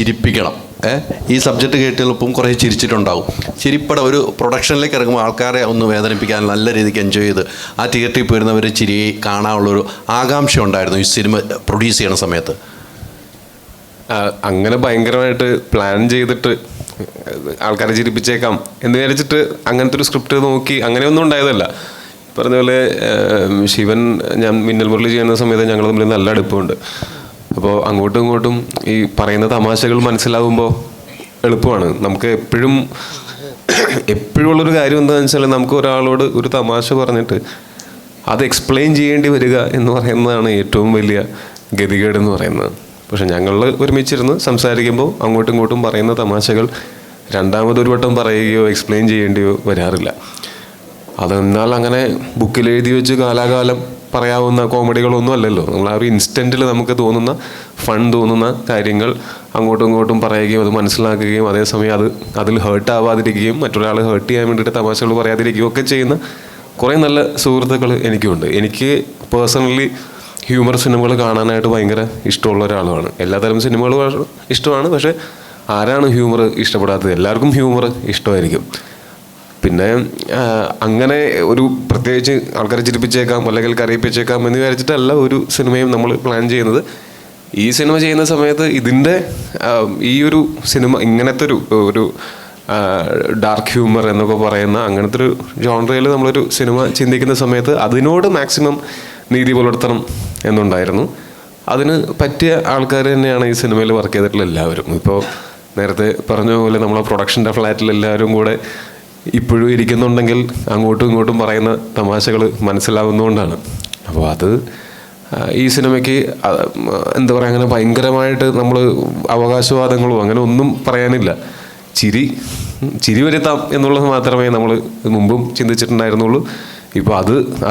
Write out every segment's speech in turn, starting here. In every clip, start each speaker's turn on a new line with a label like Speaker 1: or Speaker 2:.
Speaker 1: ചിരിപ്പിക്കണം. ഈ സബ്ജക്റ്റ് കേട്ടുള്ളപ്പം കുറേ ചിരിച്ചിട്ടുണ്ടാവും. ചിരിപ്പടം ഒരു പ്രൊഡക്ഷനിലേക്ക് ഇറങ്ങുമ്പോൾ ആൾക്കാരെ ഒന്ന് വേദനിപ്പിക്കാൻ നല്ല രീതിക്ക് എൻജോയ് ചെയ്ത് ആ തിയേറ്ററിൽ പോയിരുന്നവർ ചിരി കാണാനുള്ളൊരു ആകാംക്ഷ ഉണ്ടായിരുന്നു ഈ സിനിമ പ്രൊഡ്യൂസ് ചെയ്യണ സമയത്ത്.
Speaker 2: അങ്ങനെ ഭയങ്കരമായിട്ട് പ്ലാൻ ചെയ്തിട്ട് ആൾക്കാരെ ചിരിപ്പിച്ചേക്കാം എന്ന് വിചാരിച്ചിട്ട് അങ്ങനത്തെ ഒരു സ്ക്രിപ്റ്റ് നോക്കി അങ്ങനെയൊന്നും ഉണ്ടായതല്ല. പറഞ്ഞ പോലെ ശിവൻ, ഞാൻ മിന്നൽ മുരളി ചെയ്യുന്ന സമയത്ത് ഞങ്ങൾ തമ്മിൽ നല്ല അടുപ്പമുണ്ട്. അപ്പോൾ അങ്ങോട്ടും ഇങ്ങോട്ടും ഈ പറയുന്ന തമാശകൾ മനസ്സിലാവുമ്പോൾ എളുപ്പമാണ്. നമുക്ക് എപ്പോഴും ഉള്ളൊരു കാര്യം എന്താണെന്ന് വെച്ചാൽ, നമുക്ക് ഒരാളോട് ഒരു തമാശ പറഞ്ഞിട്ട് അത് എക്സ്പ്ലെയിൻ ചെയ്യേണ്ടി വരിക എന്ന് പറയുന്നതാണ് ഏറ്റവും വലിയ ഗതികേടെന്ന് പറയുന്നത്. പക്ഷെ ഞങ്ങൾ ഒരുമിച്ചിരുന്ന് സംസാരിക്കുമ്പോൾ അങ്ങോട്ടും ഇങ്ങോട്ടും പറയുന്ന തമാശകൾ രണ്ടാമതൊരു വട്ടം പറയുകയോ എക്സ്പ്ലെയിൻ ചെയ്യേണ്ടിയോ വരാറില്ല. അതെന്നാൽ അങ്ങനെ ബുക്കിൽ എഴുതി വെച്ച് കാലാകാലം പറയാവുന്ന കോമഡികളൊന്നും അല്ലല്ലോ. നമ്മൾ ആ ഒരു ഇൻസ്റ്റൻറ്റിൽ നമുക്ക് തോന്നുന്ന ഫൺ തോന്നുന്ന കാര്യങ്ങൾ അങ്ങോട്ടും ഇങ്ങോട്ടും പറയുകയും അത് മനസ്സിലാക്കുകയും അതേസമയം അതിൽ ഹേർട്ട് ആവാതിരിക്കുകയും മറ്റൊരാൾ ഹേർട്ട് ചെയ്യാൻ വേണ്ടിയിട്ട് തമാശകൾ പറയാതിരിക്കുകയും ഒക്കെ ചെയ്യുന്ന കുറേ നല്ല സുഹൃത്തുക്കൾ എനിക്കുണ്ട്. എനിക്ക് പേഴ്സണലി ഹ്യൂമർ സിനിമകൾ കാണാനായിട്ട് ഭയങ്കര ഇഷ്ടമുള്ള ഒരാളുമാണ്. എല്ലാതരം സിനിമകളും ഇഷ്ടമാണ്. പക്ഷേ ആരാണ് ഹ്യൂമർ ഇഷ്ടപ്പെടാത്തത്? എല്ലാവർക്കും ഹ്യൂമർ ഇഷ്ടമായിരിക്കും. പിന്നെ അങ്ങനെ ഒരു പ്രത്യേകിച്ച് ആൾക്കാരെ ചിരിപ്പിച്ചേക്കാം അല്ലെങ്കിൽ കരയിപ്പിച്ചേക്കാം എന്ന് വിചാരിച്ചിട്ടല്ല ഒരു സിനിമയും നമ്മൾ പ്ലാൻ ചെയ്യുന്നത്. ഈ സിനിമ ചെയ്യുന്ന സമയത്ത് ഇതിൻ്റെ ഈ ഒരു സിനിമ ഇങ്ങനത്തെ ഒരു ഡാർക്ക് ഹ്യൂമർ എന്നൊക്കെ പറയുന്ന അങ്ങനത്തെ ഒരു ജോൺറയിൽ നമ്മളൊരു സിനിമ ചിന്തിക്കുന്ന സമയത്ത് അതിനോട് മാക്സിമം നീതി പുലർത്തണം എന്നുണ്ടായിരുന്നു. അതിന് പറ്റിയ ആൾക്കാർ തന്നെയാണ് ഈ സിനിമയിൽ വർക്ക് ചെയ്തിട്ടുള്ള എല്ലാവരും. ഇപ്പോൾ നേരത്തെ പറഞ്ഞ പോലെ നമ്മളെ പ്രൊഡക്ഷൻ്റെ ഫ്ലാറ്റിൽ എല്ലാവരും കൂടെ ഇപ്പോഴും ഇരിക്കുന്നുണ്ടെങ്കിൽ അങ്ങോട്ടും ഇങ്ങോട്ടും പറയുന്ന തമാശകൾ മനസ്സിലാവുന്നതുകൊണ്ടാണ്. അപ്പോൾ അത് ഈ സിനിമയ്ക്ക് എന്താ പറയുക, അങ്ങനെ ഭയങ്കരമായിട്ട് നമ്മൾ അവകാശവാദങ്ങളോ അങ്ങനെ ഒന്നും പറയാനില്ല. ചിരി വരുത്താം എന്നുള്ളത് മാത്രമേ നമ്മൾ മുമ്പും ചിന്തിച്ചിട്ടുണ്ടായിരുന്നുള്ളൂ. ഇപ്പോൾ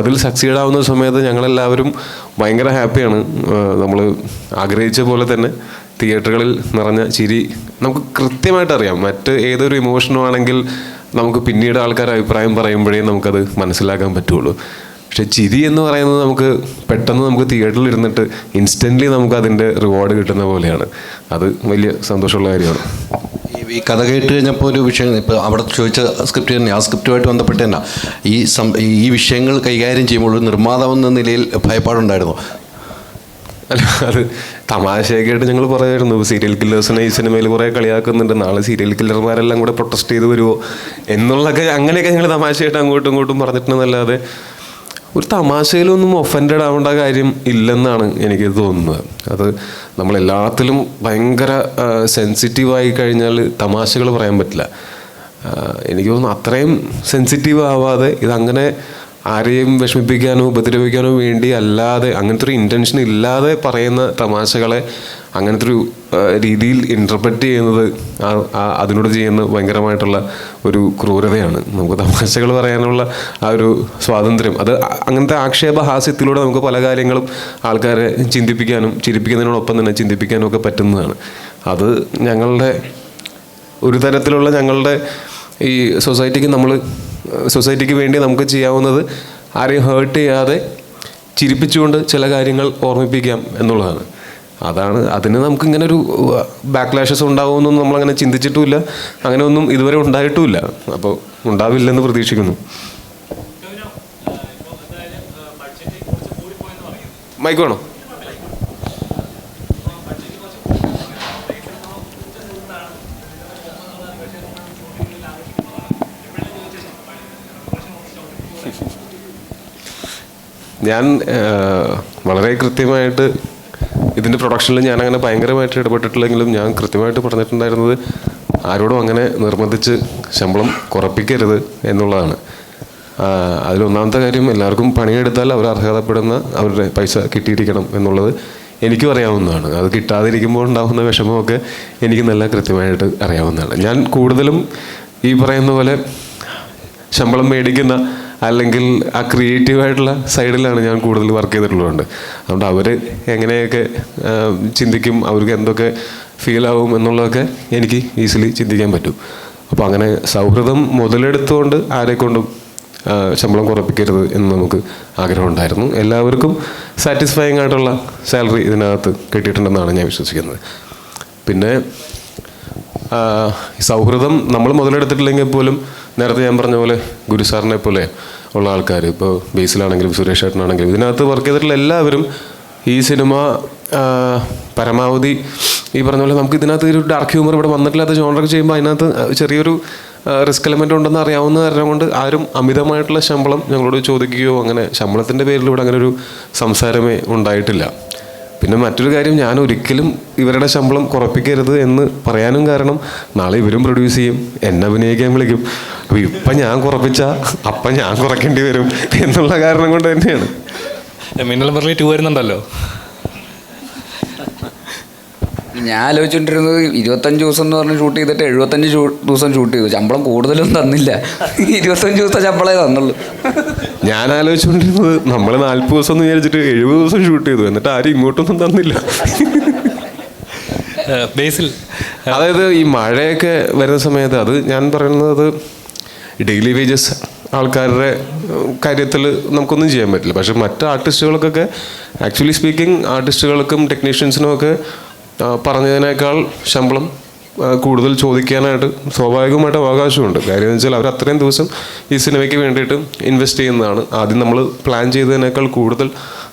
Speaker 2: അതിൽ സക്സീഡ് ആവുന്ന സമയത്ത് ഞങ്ങളെല്ലാവരും ഭയങ്കര ഹാപ്പിയാണ്. നമ്മൾ ആഗ്രഹിച്ച പോലെ തന്നെ തിയേറ്ററുകളിൽ നിറഞ്ഞ ചിരി നമുക്ക് കൃത്യമായിട്ട് അറിയാം. മറ്റ് ഏതൊരു ഇമോഷനും ആണെങ്കിൽ നമുക്ക് പിന്നീട് ആൾക്കാർ അഭിപ്രായം പറയുമ്പോഴേ നമുക്കത് മനസ്സിലാക്കാൻ പറ്റുള്ളൂ. പക്ഷെ ചിരി എന്ന് പറയുന്നത് പെട്ടെന്ന് നമുക്ക് തിയേറ്ററിൽ ഇരുന്നിട്ട് ഇൻസ്റ്റൻ്റ്ലി നമുക്ക് അതിൻ്റെ റിവാർഡ് കിട്ടുന്ന പോലെയാണ്. അത് വലിയ സന്തോഷമുള്ള കാര്യമാണ്.
Speaker 1: ഈ കഥ കേട്ട് കഴിഞ്ഞപ്പോൾ ഒരു വിഷയം, ഇപ്പോൾ അവിടെ ചോദിച്ച സ്ക്രിപ്റ്റ് തന്നെ, ആ സ്ക്രിപ്റ്റുമായിട്ട് ബന്ധപ്പെട്ട് തന്നെ ഈ വിഷയങ്ങൾ കൈകാര്യം ചെയ്യുമ്പോൾ ഒരു നിർമ്മാതാവെന്ന നിലയിൽ ഭയപ്പാടുണ്ടായിരുന്നു?
Speaker 2: അല്ല, അത് തമാശയൊക്കെ ആയിട്ട് ഞങ്ങൾ പറയായിരുന്നു. സീരിയൽ കില്ലേഴ്സിനെ ഈ സിനിമയിൽ കുറേ കളിയാക്കുന്നുണ്ട്. നാളെ സീരിയൽ കില്ലർമാരെല്ലാം കൂടെ പ്രൊട്ടസ്റ്റ് ചെയ്ത് വരുമോ എന്നുള്ളതൊക്കെ അങ്ങനെയൊക്കെ ഞങ്ങൾ തമാശയായിട്ട് അങ്ങോട്ടും ഇങ്ങോട്ടും പറഞ്ഞിട്ടുണ്ടെന്നല്ലാതെ ഒരു തമാശയിലൊന്നും ഒഫൻഡഡ് ആവേണ്ട കാര്യം ഇല്ലെന്നാണ് എനിക്ക് തോന്നുന്നത്. അത് നമ്മളെല്ലാത്തിലും ഭയങ്കര സെൻസിറ്റീവായി കഴിഞ്ഞാൽ തമാശകൾ പറയാൻ പറ്റില്ല. എനിക്ക് തോന്നുന്നു അത്രയും സെൻസിറ്റീവ് ആവാതെ ഇതങ്ങനെ ആരെയും വിഷമിപ്പിക്കാനോ ഉപദ്രവിക്കാനോ വേണ്ടി അല്ലാതെ, അങ്ങനത്തെ ഒരു ഇൻറ്റൻഷൻ ഇല്ലാതെ പറയുന്ന തമാശകളെ അങ്ങനത്തെ ഒരു രീതിയിൽ ഇൻ്റർപ്രറ്റ് ചെയ്യുന്നത് അതിനോട് ചെയ്യുന്ന ഭയങ്കരമായിട്ടുള്ള ഒരു ക്രൂരതയാണ്. നമുക്ക് തമാശകൾ പറയാനുള്ള ആ ഒരു സ്വാതന്ത്ര്യം, അത് അങ്ങനത്തെ ആക്ഷേപഹാസ്യത്തിലൂടെ നമുക്ക് പല കാര്യങ്ങളും ആൾക്കാരെ ചിന്തിപ്പിക്കാനും ചിരിപ്പിക്കുന്നതിനോടൊപ്പം തന്നെ ചിന്തിപ്പിക്കാനും ഒക്കെ പറ്റുന്നതാണ്. അത് ഞങ്ങളുടെ ഒരു തരത്തിലുള്ള ഞങ്ങളുടെ ഈ സൊസൈറ്റിക്ക് വേണ്ടി നമുക്ക് ചെയ്യാവുന്നത് ആരെയും ഹേർട്ട് ചെയ്യാതെ ചിരിപ്പിച്ചുകൊണ്ട് ചില കാര്യങ്ങൾ ഓർമ്മിപ്പിക്കാം എന്നുള്ളതാണ്. അതിന് നമുക്കിങ്ങനെ ഒരു ബാക്ക്ലാഷസ് ഉണ്ടാവുമെന്നൊന്നും നമ്മളങ്ങനെ ചിന്തിച്ചിട്ടുമില്ല. അങ്ങനെ ഒന്നും ഇതുവരെ ഉണ്ടായിട്ടുമില്ല. അപ്പോൾ ഉണ്ടാവില്ലെന്ന് പ്രതീക്ഷിക്കുന്നു. മൈക്ക് വേണോ? ഞാൻ വളരെ കൃത്യമായിട്ട് ഇതിൻ്റെ പ്രൊഡക്ഷനിൽ ഞാനങ്ങനെ ഭയങ്കരമായിട്ട് ഇടപെട്ടിട്ടില്ലെങ്കിലും ഞാൻ കൃത്യമായിട്ട് പറഞ്ഞിട്ടുണ്ടായിരുന്നത് ആരോടും അങ്ങനെ നിർബന്ധിച്ച് ശമ്പളം കുറപ്പിക്കരുത് എന്നുള്ളതാണ്. അതിലൊന്നാമത്തെ കാര്യം, എല്ലാവർക്കും പണിയെടുത്താൽ അവർ അർഹതപ്പെടുന്ന അവരുടെ പൈസ കിട്ടിയിരിക്കണം എന്നുള്ളത് എനിക്കും അറിയാവുന്നതാണ്. അത് കിട്ടാതിരിക്കുമ്പോൾ ഉണ്ടാകുന്ന വിഷമമൊക്കെ എനിക്ക് നല്ല കൃത്യമായിട്ട് അറിയാവുന്നതാണ്. ഞാൻ കൂടുതലും ഈ പറയുന്ന പോലെ ശമ്പളം മേടിക്കുന്ന അല്ലെങ്കിൽ ആ ക്രിയേറ്റീവായിട്ടുള്ള സൈഡിലാണ് ഞാൻ കൂടുതൽ വർക്ക് ചെയ്തിട്ടുള്ളതുകൊണ്ട്. അതുകൊണ്ട് അവർ എങ്ങനെയൊക്കെ ചിന്തിക്കും, അവർക്ക് എന്തൊക്കെ ഫീലാവും എന്നുള്ളതൊക്കെ എനിക്ക് ഈസിലി ചിന്തിക്കാൻ പറ്റും. അപ്പോൾ അങ്ങനെ സൗഹൃദം മുതലെടുത്തുകൊണ്ട് ആരെക്കൊണ്ടും ശമ്പളം കുറപ്പിക്കരുത് എന്ന് നമുക്ക് ആഗ്രഹമുണ്ടായിരുന്നു. എല്ലാവർക്കും സാറ്റിസ്ഫൈങ് ആയിട്ടുള്ള സാലറി ഇതിനകത്ത് കിട്ടിയിട്ടുണ്ടെന്നാണ് ഞാൻ വിശ്വസിക്കുന്നത്. പിന്നെ സൗഹൃദം നമ്മൾ മുതലെടുത്തിട്ടില്ലെങ്കിൽ പോലും നേരത്തെ ഞാൻ പറഞ്ഞ പോലെ ഗുരു സാറിനെ പോലെ ഉള്ള ആൾക്കാർ, ഇപ്പോൾ ബേസിലാണെങ്കിലും സുരേഷ് ഏട്ടനാണെങ്കിലും ഇതിനകത്ത് വർക്ക് ചെയ്തിട്ടുള്ള എല്ലാവരും ഈ സിനിമ പരമാവധി ഈ പറഞ്ഞ പോലെ നമുക്ക് ഇതിനകത്ത് ഒരു ഡാർക്ക് ഹ്യൂമർ ഇവിടെ വന്നിട്ടില്ലാത്ത ജോണറൊക്കെ ചെയ്യുമ്പോൾ അതിനകത്ത് ചെറിയൊരു റിസ്ക് എലമെൻ്റ് ഉണ്ടെന്ന് അറിയാവുന്ന കാരണം കൊണ്ട് ആരും അമിതമായിട്ടുള്ള ശമ്പളം ഞങ്ങളോട് ചോദിക്കുകയോ അങ്ങനെ ശമ്പളത്തിൻ്റെ പേരിൽ ഇവിടെ അങ്ങനെ ഒരു സംസാരമേ ഉണ്ടായിട്ടില്ല. പിന്നെ മറ്റൊരു കാര്യം, ഞാൻ ഒരിക്കലും ഇവരുടെ ശമ്പളം കുറപ്പിക്കരുത് എന്ന് പറയാനും കാരണം നാളെ ഇവരും പ്രൊഡ്യൂസ് ചെയ്യും, എന്നെ അഭിനയിക്കാൻ വിളിക്കും. അപ്പോൾ ഇപ്പം ഞാൻ കുറപ്പിച്ചാൽ അപ്പം ഞാൻ കുറയ്ക്കേണ്ടി വരും എന്നുള്ള കാരണം കൊണ്ട് തന്നെയാണ്.
Speaker 3: മിന്നൽ മുരളി 2 വരുന്നുണ്ടല്ലോ.
Speaker 4: ഞാൻ ആലോചിച്ചുകൊണ്ടിരുന്നത് 25 ദിവസം എന്ന് പറഞ്ഞ് ഷൂട്ട് ചെയ്തിട്ട് 75 ദിവസം ഷൂട്ട് ചെയ്തു. ശമ്പളം കൂടുതലൊന്നും തന്നില്ല, 25 ദിവസത്തെ ശമ്പളമേ തന്നുള്ളൂ.
Speaker 2: ഞാൻ ആലോചിച്ചുകൊണ്ടിരുന്നത് നമ്മൾ 40 ദിവസം എന്ന് വിചാരിച്ചിട്ട് 70 ദിവസം ഷൂട്ട് ചെയ്തു, എന്നിട്ട് ആരും ഇങ്ങോട്ടൊന്നും തന്നില്ല.
Speaker 3: ബേസിൽ
Speaker 2: അതായത് ഈ മഴയൊക്കെ വരുന്ന സമയത്ത് അത് ഞാൻ പറയുന്നത് ഡെയിലി വേജസ് ആൾക്കാരുടെ കാര്യത്തിൽ നമുക്കൊന്നും ചെയ്യാൻ പറ്റില്ല. പക്ഷെ മറ്റ് ആർട്ടിസ്റ്റുകൾക്കൊക്കെ ആക്ച്വലി സ്പീക്കിംഗ് ആർട്ടിസ്റ്റുകൾക്കും ടെക്നീഷ്യൻസിനും ഒക്കെ പറഞ്ഞതിനേക്കാൾ ശമ്പളം കൂടുതൽ ചോദിക്കാനായിട്ട് സ്വാഭാവികമായിട്ട് അവകാശമുണ്ട്. കാര്യം എന്ന് വെച്ചാൽ അവർ അത്രയും ദിവസം ഈ സിനിമയ്ക്ക് വേണ്ടിയിട്ട് ഇൻവെസ്റ്റ് ചെയ്യുന്നതാണ്. ആദ്യം നമ്മൾ പ്ലാൻ ചെയ്തതിനേക്കാൾ കൂടുതൽ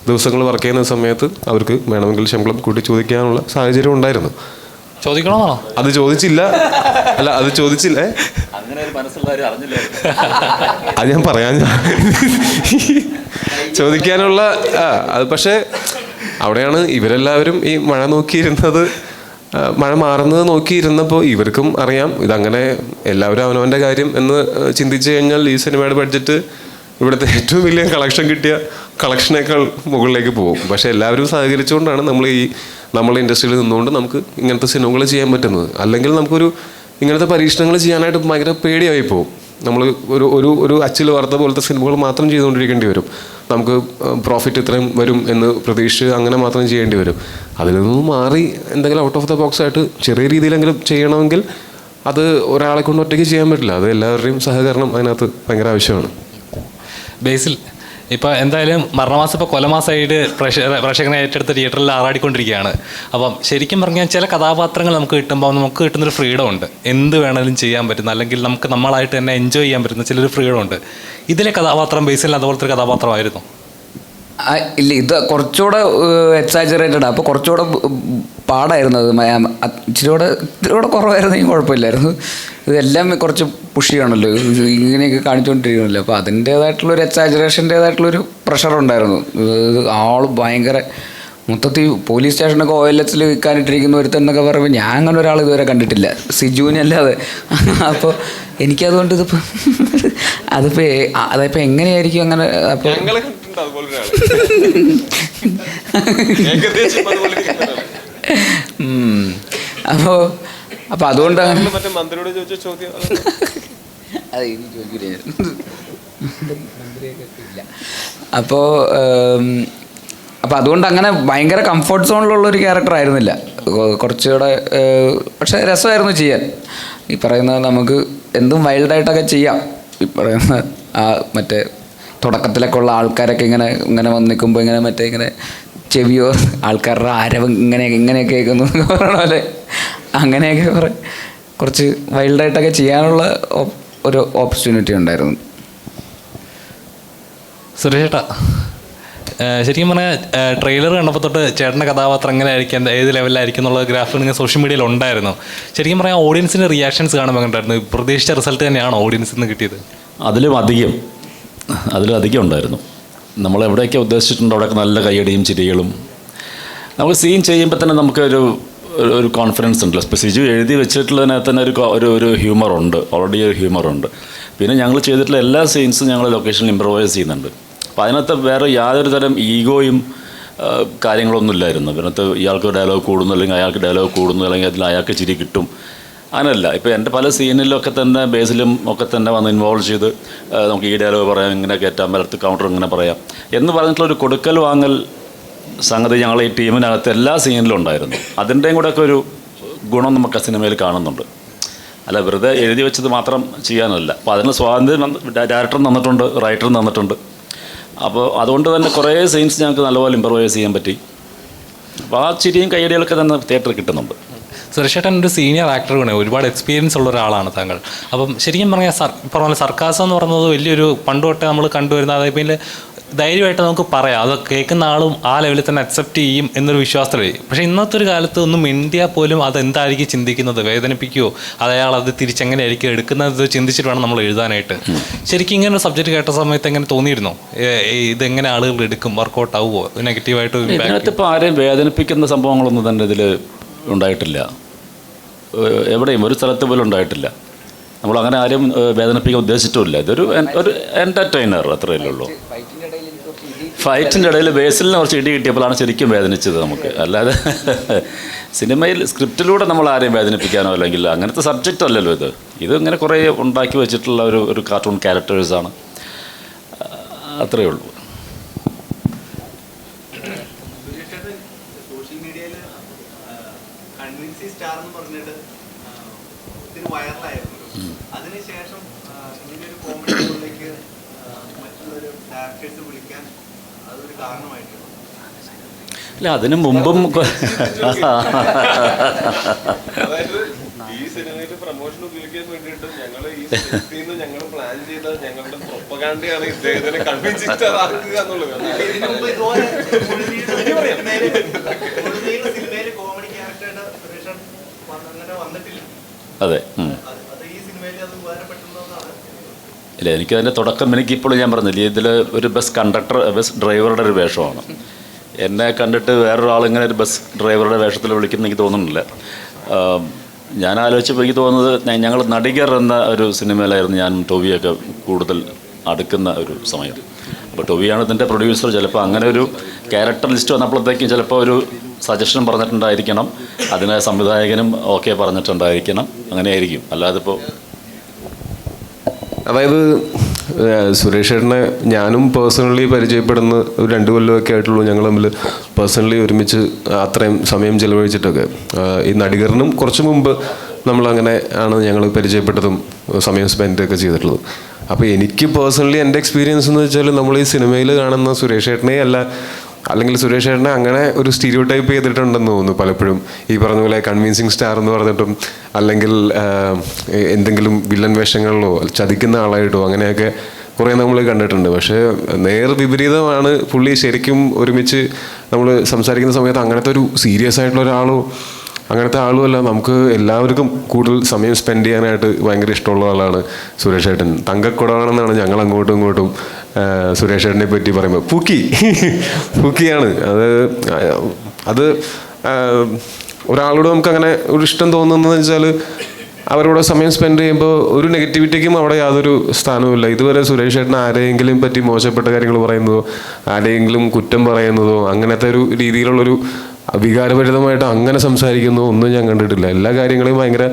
Speaker 2: ദിവസങ്ങൾ വർക്ക് ചെയ്യുന്ന സമയത്ത് അവർക്ക് വേണമെങ്കിൽ ശമ്പളം കൂട്ടി ചോദിക്കാനുള്ള സാഹചര്യം ഉണ്ടായിരുന്നു.
Speaker 3: ചോദിക്കണമെന്നാണോ?
Speaker 2: അത് ചോദിച്ചില്ല. അല്ല, അത് ചോദിച്ചില്ല. അത് ഞാൻ പറയാൻ ചോദിക്കാനുള്ള അത് പക്ഷേ അവിടെയാണ് ഇവരെല്ലാവരും ഈ മഴ നോക്കിയിരുന്നത്, മഴ മാറുന്നത് നോക്കിയിരുന്നപ്പോൾ ഇവർക്കും അറിയാം ഇതങ്ങനെ എല്ലാവരും അവനവൻ്റെ കാര്യം എന്ന് ചിന്തിച്ചു കഴിഞ്ഞാൽ ഈ സിനിമയുടെ ബഡ്ജറ്റ് ഇവിടുത്തെ ഏറ്റവും വലിയ കളക്ഷൻ കിട്ടിയ കളക്ഷനേക്കാൾ മുകളിലേക്ക് പോകും. പക്ഷേ എല്ലാവരും സഹകരിച്ചുകൊണ്ടാണ് നമ്മളെ ഇൻഡസ്ട്രിയിൽ നിന്നുകൊണ്ട് നമുക്ക് ഇങ്ങനത്തെ സിനിമകൾ ചെയ്യാൻ പറ്റുന്നത്. അല്ലെങ്കിൽ നമുക്കൊരു ഇങ്ങനത്തെ പരീക്ഷണങ്ങൾ ചെയ്യാനായിട്ട് ഭയങ്കര പേടിയായി പോകും. നമ്മൾ ഒരു അച്ചിൽ വാർത്ത പോലത്തെ സിനിമകൾ മാത്രം ചെയ്തുകൊണ്ടിരിക്കേണ്ടി വരും. നമുക്ക് പ്രോഫിറ്റ് ഇത്രയും വരും എന്ന് പ്രതീക്ഷിച്ച് അങ്ങനെ മാത്രം ചെയ്യേണ്ടി വരും. അതിൽ നിന്ന് മാറി എന്തെങ്കിലും ഔട്ട് ഓഫ് ദ ബോക്സ് ആയിട്ട് ചെറിയ രീതിയിലെങ്കിലും ചെയ്യണമെങ്കിൽ അത് ഒരാളെ കൊണ്ട് ഒറ്റയ്ക്ക് ചെയ്യാൻ പറ്റില്ല. അത് എല്ലാവരുടെയും സഹകരണം അതിനകത്ത് ഭയങ്കര ആവശ്യമാണ്.
Speaker 3: ബേസിൽ ഇപ്പോൾ എന്തായാലും മരണമാസം ഇപ്പോൾ കൊലമാസമായിട്ട് പ്രേക്ഷകനെ ഏറ്റെടുത്ത് തിയേറ്ററിൽ ആറാടിക്കൊണ്ടിരിക്കുകയാണ്. അപ്പം ശരിക്കും പറഞ്ഞാൽ ചില കഥാപാത്രങ്ങൾ നമുക്ക് കിട്ടുമ്പോൾ നമുക്ക് കിട്ടുന്നൊരു ഫ്രീഡം ഉണ്ട്, എന്ത് വേണമെങ്കിലും ചെയ്യാൻ പറ്റുന്ന, അല്ലെങ്കിൽ നമുക്ക് നമ്മളായിട്ട് തന്നെ എൻജോയ് ചെയ്യാൻ പറ്റുന്ന ചിലൊരു ഫ്രീഡം ഉണ്ട്. ഇതിലെ കഥാപാത്രം ബേസിൽ അതുപോലത്തെ ഒരു കഥാപാത്രമായിരുന്നു?
Speaker 4: ഇല്ല, ഇത് കുറച്ചുകൂടെ എക്സാജറേറ്റഡ്. അപ്പോൾ കുറച്ചുകൂടെ പാടായിരുന്നു. അത് ഇച്ചിരികൂടെ കുറവായിരുന്നെങ്കിൽ കുഴപ്പമില്ലായിരുന്നു. ഇതെല്ലാം കുറച്ച് പുഷിയാണല്ലോ, ഇങ്ങനെയൊക്കെ കാണിച്ചുകൊണ്ടിരിക്കണമല്ലോ. അപ്പോൾ അതിൻ്റേതായിട്ടുള്ളൊരു എക്സാജറേഷൻ്റേതായിട്ടുള്ളൊരു പ്രഷറുണ്ടായിരുന്നു. ആൾ ഭയങ്കര മൊത്തത്തിൽ പോലീസ് സ്റ്റേഷനൊക്കെ OLX വിൽക്കാനിട്ടിരിക്കുന്ന ഒരുത്തന്നൊക്കെ പറയുമ്പോൾ ഞാൻ അങ്ങനെ ഒരാൾ ഇതുവരെ കണ്ടിട്ടില്ല, സിജുവിനെ അല്ലാതെ. അപ്പോൾ എനിക്കതുകൊണ്ട് അതിപ്പോൾ എങ്ങനെയായിരിക്കും അങ്ങനെ. അപ്പോൾ അപ്പോൾ അതുകൊണ്ട് അപ്പോൾ അതുകൊണ്ട് അങ്ങനെ ഭയങ്കര കംഫർട്ട് സോണിലുള്ളൊരു ക്യാരക്ടർ ആയിരുന്നില്ല. കുറച്ചുകൂടെ പക്ഷേ രസമായിരുന്നു ചെയ്യാൻ. ഈ പറയുന്നത് നമുക്ക് എന്തും വൈൽഡായിട്ടൊക്കെ ചെയ്യാം. ഈ പറയുന്ന മറ്റേ തുടക്കത്തിലൊക്കെ ഉള്ള ആൾക്കാരൊക്കെ ഇങ്ങനെ വന്ന് നിൽക്കുമ്പോൾ ഇങ്ങനെ ചെവിയോ ആൾക്കാരുടെ ആരവ് ഇങ്ങനെയൊക്കെ കേൾക്കുന്നു പറയണ പോലെ അങ്ങനെയൊക്കെ കുറച്ച് വൈൽഡായിട്ടൊക്കെ ചെയ്യാനുള്ള ഒരു ഓപ്പർച്യൂണിറ്റി ഉണ്ടായിരുന്നു.
Speaker 3: സുരേഷേട്ടാ, ശരിക്കും പറഞ്ഞാൽ ട്രെയിലർ കണ്ടപ്പോൾ തൊട്ട് ചേട്ടൻ്റെ കഥാപാത്രം എങ്ങനെ ആയിരിക്കും, ഏത് ലെവലിലായിരിക്കും എന്നുള്ള ഗ്രാഫ് നിങ്ങൾ സോഷ്യൽ മീഡിയയിൽ ഉണ്ടായിരുന്നു. ശരിക്കും പറഞ്ഞാൽ ഓഡിയൻസിൻ്റെ റിയാക്ഷൻസ് കാണുമ്പോൾ ഉണ്ടായിരുന്നു. പ്രതീക്ഷിച്ച റിസൾട്ട് തന്നെയാണോ ഓഡിയൻസിൽ നിന്ന് കിട്ടിയത്? അതിലും
Speaker 5: അധികം ഉണ്ടായിരുന്നു. നമ്മൾ എവിടെയൊക്കെ ഉദ്ദേശിച്ചിട്ടുണ്ടോ അവിടെയൊക്കെ നല്ല കയ്യടിയും ചിരികളും. നമുക്ക് സീൻ ചെയ്യുമ്പോൾ തന്നെ നമുക്കൊരു കോൺഫിഡൻസ് ഉണ്ടല്ലോ. സിജു എഴുതി വെച്ചിട്ടുള്ളതിനകത്ത് തന്നെ ഒരു ഹ്യൂമറുണ്ട്, ഓൾറെഡി ഒരു ഹ്യൂമറുണ്ട്. പിന്നെ ഞങ്ങൾ ചെയ്തിട്ടുള്ള എല്ലാ സീൻസും ഞങ്ങൾ ലൊക്കേഷനിൽ ഇമ്പ്രവൈസ് ചെയ്യുന്നുണ്ട്. അപ്പോൾ അതിനകത്ത് വേറെ യാതൊരു തരം ഈഗോയും കാര്യങ്ങളൊന്നും ഇല്ലായിരുന്നു. അതിനകത്ത് ഇയാൾക്ക് ഡയലോഗ് കൂടുന്നു, അല്ലെങ്കിൽ അയാൾക്ക് ഡയലോഗ് കൂടുന്നു, അല്ലെങ്കിൽ അതിൽ അയാൾക്ക് ചിരി കിട്ടും, അങ്ങനെയല്ല. ഇപ്പോൾ എൻ്റെ പല സീനിലൊക്കെ തന്നെ ബേസിലും ഒക്കെ തന്നെ വന്ന് ഇൻവോൾവ് ചെയ്ത് നമുക്ക് ഈ ഡയലോഗ് പറയാം, ഇങ്ങനെ കയറ്റാൻ വലത്ത് കൗണ്ടർ ഇങ്ങനെ പറയാം എന്ന് പറഞ്ഞിട്ടുള്ളൊരു കൊടുക്കൽ വാങ്ങൽ സംഗതി ഞങ്ങൾ ഈ ടീമിനകത്ത് എല്ലാ സീനിലും ഉണ്ടായിരുന്നു. അതിൻ്റെയും കൂടെയൊക്കെ ഒരു ഗുണം നമുക്ക് ആ സിനിമയിൽ കാണുന്നുണ്ട്. അല്ല വെറുതെ എഴുതി വെച്ചത് മാത്രം ചെയ്യാനല്ല. അപ്പോൾ അതിന് സ്വാതന്ത്ര്യം ഡയറക്ടറും തന്നിട്ടുണ്ട്, റൈറ്ററും തന്നിട്ടുണ്ട്. അപ്പോൾ അതുകൊണ്ട് തന്നെ കുറേ സീൻസ് ഞങ്ങൾക്ക് നല്ലപോലെ ഇമ്പ്രവൈസ് ചെയ്യാൻ പറ്റി. അപ്പോൾ ആ ചിരിയും കയ്യടികളൊക്കെ തന്നെ തിയേറ്ററിൽ കിട്ടുന്നുണ്ട്.
Speaker 3: സുരേഷ് ചേട്ടൻ ഒരു സീനിയർ ആക്ടറാണ്, ഒരുപാട് എക്സ്പീരിയൻസ് ഉള്ള ഒരാളാണ് താങ്കൾ. അപ്പം ശരിക്കും പറഞ്ഞാൽ പറഞ്ഞ സർക്കാസം എന്ന് പറയുന്നത് വലിയൊരു പണ്ട് തൊട്ടേ നമ്മൾ കണ്ടുവരുന്ന, അതായത് പിന്നെ ധൈര്യമായിട്ട് നമുക്ക് പറയാം, അത് കേൾക്കുന്ന ആളും ആ ലെവലിൽ തന്നെ അക്സെപ്റ്റ് ചെയ്യും എന്നൊരു വിശ്വാസത്തിൽ. പക്ഷേ ഇന്നത്തെ ഒരു കാലത്ത് ഒന്നും മിണ്ടിയാൽ പോലും അതെന്തായിരിക്കും ചിന്തിക്കുന്നത്, വേദനിപ്പിക്കുമോ, അയാൾ അത് തിരിച്ചെങ്ങനെയായിരിക്കും എടുക്കുന്നത് ചിന്തിച്ചിട്ട് വേണം നമ്മൾ എഴുതാനായിട്ട്. ശരിക്കും ഇങ്ങനെ ഒരു സബ്ജക്റ്റ് കേട്ട സമയത്ത് എങ്ങനെ തോന്നിയിരുന്നോ, ഇതെങ്ങനെ ആളുകൾ എടുക്കും, വർക്കൗട്ട് ആവുമോ, നെഗറ്റീവായിട്ട്?
Speaker 5: ഇതിനകത്ത് ഇപ്പോൾ ആരെയും വേദനിപ്പിക്കുന്ന സംഭവങ്ങളൊന്നും തന്നെ ഇതിൽ ഉണ്ടായിട്ടില്ല, എവിടെയും ഒരു സ്ഥലത്ത് പോലും ഉണ്ടായിട്ടില്ല. നമ്മളങ്ങനെ ആരും വേദനിപ്പിക്കാൻ ഉദ്ദേശിച്ചിട്ടുമില്ല. ഇതൊരു ഒരു എൻ്റർടൈനർ അത്രയല്ലേ ഉള്ളൂ. ഫൈറ്റിൻ്റെ ഇടയിൽ ബേസിലിന് കുറച്ച് ഇടി കിട്ടിയപ്പോഴാണ് ശരിക്കും വേദനിച്ചത് നമുക്ക്. അല്ലാതെ സിനിമയിൽ സ്ക്രിപ്റ്റിലൂടെ നമ്മൾ ആരെയും വേദനിപ്പിക്കാനോ അല്ലെങ്കിൽ അങ്ങനത്തെ സബ്ജക്റ്റ് അല്ലല്ലോ ഇത്. ഇങ്ങനെ കുറേ ഉണ്ടാക്കി വെച്ചിട്ടുള്ള ഒരു കാർട്ടൂൺ ക്യാരക്ടേഴ്സാണ്, അത്രയേ ഉള്ളൂ.
Speaker 6: സോഷ്യൽ മീഡിയയിൽ കൺവിൻസി സ്റ്റാർ എന്ന് പറഞ്ഞിട്ട് ഒത്തിരി വൈറലായിരുന്നു. അതിനുശേഷം ഇങ്ങനെയൊരു കോമഡി ഷോയിലേക്ക് മറ്റുള്ളൊരു ഡയറക്ടേഴ്സ് വിളിക്കാൻ അതൊരു കാരണമായിട്ടുണ്ട്.
Speaker 5: അല്ല, അതിനു മുമ്പും
Speaker 2: അതായത് ഈ സിനിമയുടെ പ്രൊമോഷൻ ഉപയോഗിക്കാൻ വേണ്ടിയിട്ട് ഞങ്ങൾ പ്ലാൻ ചെയ്ത ഞങ്ങളുടെ പ്രൊപ്പഗാൻഡയാണ് ഇദ്ദേഹത്തിനെ കൺവിൻസ് ആക്കുക എന്നുള്ളത്.
Speaker 6: സിനിമയിൽ കോമഡി ക്യാരക്ടറുടെ സുരേഷൻ അങ്ങനെ വന്നിട്ടില്ല.
Speaker 5: അതെ.
Speaker 6: അത് ഈ സിനിമയിൽ അത് ഉപകാരപ്പെട്ടുള്ളതാണ്.
Speaker 5: ഇല്ല, എനിക്കതിൻ്റെ തുടക്കം എനിക്കിപ്പോൾ ഞാൻ പറഞ്ഞില്ലേ, ഇതിൽ ഒരു ബസ് കണ്ടക്ടർ, ബസ് ഡ്രൈവറുടെ ഒരു വേഷമാണ്. എന്നെ കണ്ടിട്ട് വേറൊരാൾ ഇങ്ങനെ ഒരു ബസ് ഡ്രൈവറുടെ വേഷത്തിൽ വിളിക്കുന്ന എനിക്ക് തോന്നുന്നില്ല. ഞാൻ ആലോചിച്ചപ്പോൾ എനിക്ക് തോന്നുന്നത് ഞങ്ങൾ നടികർ എന്ന ഒരു സിനിമയിലായിരുന്നു ഞാൻ ടോവിയൊക്കെ കൂടുതൽ അടുക്കുന്ന ഒരു സമയം. അപ്പോൾ ടോവിയാണ് ഇതിൻ്റെ പ്രൊഡ്യൂസർ. ചിലപ്പോൾ അങ്ങനെ ഒരു ക്യാരക്ടർ ലിസ്റ്റ് വന്നപ്പോഴത്തേക്കും ചിലപ്പോൾ ഒരു സജഷൻ പറഞ്ഞിട്ടുണ്ടായിരിക്കണം, അതിന് സംവിധായകനും ഓക്കെ പറഞ്ഞിട്ടുണ്ടായിരിക്കണം, അങ്ങനെയായിരിക്കും. അല്ലാതെ ഇപ്പോൾ
Speaker 2: അതായത് സുരേഷ് ചേട്ടനെ ഞാനും പേഴ്സണലി പരിചയപ്പെടുന്ന ഒരു 2 കൊല്ലമൊക്കെ ആയിട്ടുള്ളൂ. ഞങ്ങൾ തമ്മിൽ പേഴ്സണലി ഒരുമിച്ച് അത്രയും സമയം ചിലവഴിച്ചിട്ടൊക്കെ. ഈ നടികറിനും കുറച്ച് മുമ്പ് നമ്മളങ്ങനെ ആണ് ഞങ്ങൾ പരിചയപ്പെട്ടതും സമയം സ്പെൻഡൊക്കെ ചെയ്തിട്ടുള്ളത്. അപ്പോൾ എനിക്ക് പേഴ്സണലി എൻ്റെ എക്സ്പീരിയൻസ് എന്ന് വെച്ചാൽ നമ്മൾ ഈ സിനിമയിൽ കാണുന്ന സുരേഷ് ചേട്ടനെ അല്ല, അല്ലെങ്കിൽ സുരേഷ് ചേട്ടനെ അങ്ങനെ ഒരു സ്റ്റീരിയോ ടൈപ്പ് ചെയ്തിട്ടുണ്ടെന്ന് തോന്നുന്നു പലപ്പോഴും. ഈ പറഞ്ഞ പോലെ കൺവിൻസിങ് സ്റ്റാർ എന്ന് പറഞ്ഞിട്ടും അല്ലെങ്കിൽ എന്തെങ്കിലും വില്ലൻ വേഷങ്ങളിലോ ചതിക്കുന്ന ആളായിട്ടോ അങ്ങനെയൊക്കെ കുറേ നമ്മൾ കണ്ടിട്ടുണ്ട്. പക്ഷേ നേർ വിപരീതമാണ് പുള്ളി. ശരിക്കും ഒരുമിച്ച് നമ്മൾ സംസാരിക്കുന്ന സമയത്ത് അങ്ങനത്തെ ഒരു സീരിയസ് ആയിട്ടുള്ള ഒരാളോ അങ്ങനത്തെ ആളുമല്ല. നമുക്ക് എല്ലാവർക്കും കൂടുതൽ സമയം സ്പെൻഡ് ചെയ്യാനായിട്ട് ഭയങ്കര ഇഷ്ടമുള്ള ആളാണ് സുരേഷ് ചേട്ടൻ. തങ്കക്കുടമാണെന്നാണ് ഞങ്ങൾ അങ്ങോട്ടും ഇങ്ങോട്ടും സുരേഷ് ചേട്ടനെ പറ്റി പറയുമ്പോൾ. പൂക്കിയാണ് അത് ഒരാളോട് നമുക്കങ്ങനെ ഒരു ഇഷ്ടം തോന്നുന്നതെന്ന് വെച്ചാൽ അവരോട് സമയം സ്പെൻഡ് ചെയ്യുമ്പോൾ ഒരു നെഗറ്റിവിറ്റിക്കും അവിടെ യാതൊരു സ്ഥാനവുമില്ല. ഇതുവരെ സുരേഷ് ചേട്ടൻ ആരെയെങ്കിലും പറ്റി മോശപ്പെട്ട കാര്യങ്ങൾ പറയുന്നതോ ആരെയെങ്കിലും കുറ്റം പറയുന്നതോ അങ്ങനത്തെ ഒരു രീതിയിലുള്ളൊരു വികാരഭരിതമായിട്ട് അങ്ങനെ സംസാരിക്കുന്നു ഒന്നും ഞാൻ കണ്ടിട്ടില്ല. എല്ലാ കാര്യങ്ങളെയും ഭയങ്കര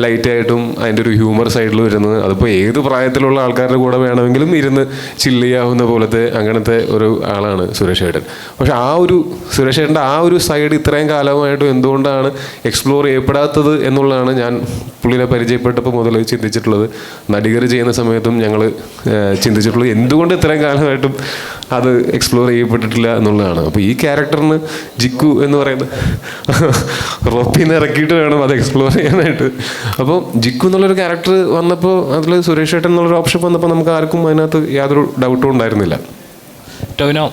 Speaker 2: ലൈറ്റായിട്ടും അതിൻ്റെ ഒരു ഹ്യൂമർ സൈഡിൽ വരുന്നത്. അതിപ്പോൾ ഏത് പ്രായത്തിലുള്ള ആൾക്കാരുടെ കൂടെ വേണമെങ്കിലും ഇരുന്ന് ചില്ല് ചെയ്യാവുന്ന പോലത്തെ അങ്ങനത്തെ ഒരു ആളാണ് സുരേഷ് ചേട്ടൻ. പക്ഷെ ആ ഒരു സുരേഷ് ചേട്ടൻ്റെ ആ ഒരു സൈഡ് ഇത്രയും കാലമായിട്ടും എന്തുകൊണ്ടാണ് എക്സ്പ്ലോർ ചെയ്യപ്പെടാത്തത് എന്നുള്ളതാണ് ഞാൻ പുള്ളിനെ പരിചയപ്പെട്ടപ്പോൾ മുതൽ ചിന്തിച്ചിട്ടുള്ളത്. നടികർ ചെയ്യുന്ന സമയത്തും ഞങ്ങൾ ചിന്തിച്ചിട്ടുള്ളത് എന്തുകൊണ്ട് ഇത്രയും കാലമായിട്ടും അത് എക്സ്പ്ലോർ ചെയ്യപ്പെട്ടിട്ടില്ല എന്നുള്ളതാണ്. അപ്പോൾ ഈ ക്യാരക്ടറിന് ജിക്കു എന്ന് പറയുന്നത് റോപ്പിന്ന് ഇറക്കിയിട്ട് വേണം അത് എക്സ്പ്ലോർ ചെയ്യാനായിട്ട്. അപ്പോൾ ജിക്കു എന്നുള്ളൊരു ക്യാരക്ടർ വന്നപ്പോൾ അതിൽ സുരേഷ് ചേട്ടൻ എന്നുള്ളൊരു ഓപ്ഷൻ വന്നപ്പോൾ നമുക്ക് ആർക്കും അതിനകത്ത് യാതൊരു ഡൗട്ടും ഉണ്ടായിരുന്നില്ല.
Speaker 3: ടോവിനോ,